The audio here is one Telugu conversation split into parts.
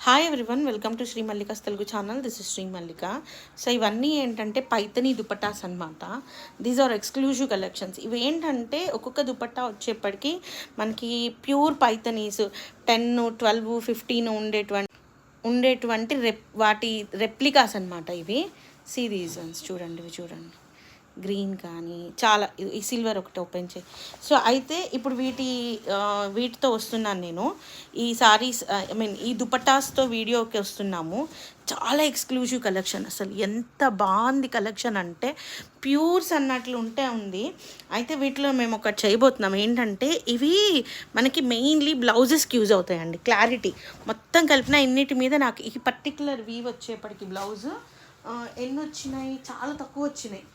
Hi everyone, welcome to Sri Mallika's Telugu channel. This is Sri Mallika. So ఇవన్నీ ఏంటంటే పైతనీ దుపట్టాస్ అనమాట. These are exclusive collections. ఇవి ఏంటంటే ఒక్కొక్క దుపట్టా వచ్చేప్పటికి మనకి ప్యూర్ పైతనీస్ 10, 12, 15 ఉండేటువంటి వాటి రెప్లికాస్ అనమాట ఇవి. సీ దీస్ వన్స్ చూడండి, ఇవి చూడండి, గ్రీన్ కానీ చాలా. ఈ సిల్వర్ ఒకటి ఓపెన్ చేయి. సో అయితే ఇప్పుడు వీటితో వస్తున్నాను నేను. ఈ సారీస్ ఈ దుపట్టాస్తో వీడియోకి వస్తున్నాము. చాలా ఎక్స్క్లూజివ్ కలెక్షన్, అసలు ఎంత బాగుంది కలెక్షన్ అంటే ప్యూర్స్ అన్నట్లు ఉంది. అయితే వీటిలో మేము ఒకటి చేయబోతున్నాం. ఏంటంటే ఇవి మనకి మెయిన్లీ బ్లౌజెస్కి యూజ్ అవుతాయండి. క్లారిటీ మొత్తం కలిపిన ఇన్నిటి మీద నాకు ఈ పర్టికులర్ వీవ్ వచ్చేప్పటికి బ్లౌజు ఎన్ని వచ్చినాయి, చాలా తక్కువ వచ్చినాయి.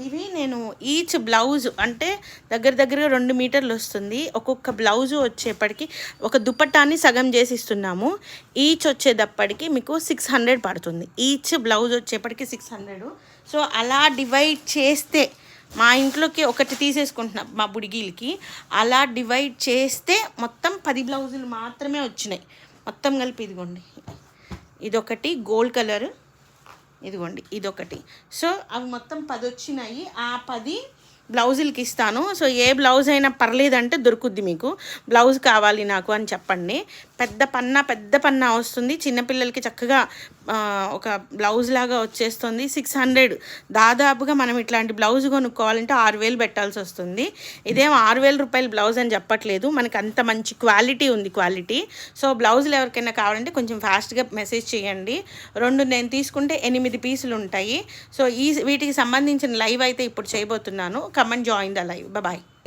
ఇవి నేను ఈచ్ బ్లౌజ్ అంటే దగ్గర 2 మీటర్లు వస్తుంది. ఒక్కొక్క బ్లౌజు వచ్చేప్పటికి ఒక దుపట్టాన్ని సగం చేసి ఇస్తున్నాము. ఈచ్ వచ్చేటప్పటికి మీకు 600 పడుతుంది. ఈచ్ బ్లౌజ్ వచ్చేప్పటికి 600. సో అలా డివైడ్ చేస్తే మా ఇంట్లోకి ఒకటి తీసేసుకుంటున్నాం మా బుడిగీలకి. అలా డివైడ్ చేస్తే మొత్తం 10 బ్లౌజులు మాత్రమే వచ్చినాయి. మొత్తం కలిపి ఇదిగోండి, ఇదొకటి గోల్డ్ కలర్, ఇదిగోండి ఇదొకటి. సో అవి మొత్తం 10 వచ్చినాయి. ఆ 10 బ్లౌజులకి ఇస్తాను. సో ఏ బ్లౌజ్ అయినా పర్లేదంటే దొరుకుద్ది. మీకు బ్లౌజ్ కావాలి నాకు అని చెప్పండి. పెద్ద పన్నా వస్తుంది. చిన్నపిల్లలకి చక్కగా ఒక బ్లౌజ్ లాగా వచ్చేస్తుంది. 600 దాదాపుగా మనం ఇట్లాంటి బ్లౌజ్ కొనుక్కోవాలంటే 6000 పెట్టాల్సి వస్తుంది. ఇదేం 6000 రూపాయల బ్లౌజ్ అని చెప్పట్లేదు, మనకి అంత మంచి క్వాలిటీ ఉంది. సో బ్లౌజులు ఎవరికైనా కావాలంటే కొంచెం ఫాస్ట్గా మెసేజ్ చేయండి. 2 నేను తీసుకుంటే 8 పీసులు ఉంటాయి. సో వీటికి సంబంధించిన లైవ్ అయితే ఇప్పుడు చేయబోతున్నాను. Come and join the live. Bye.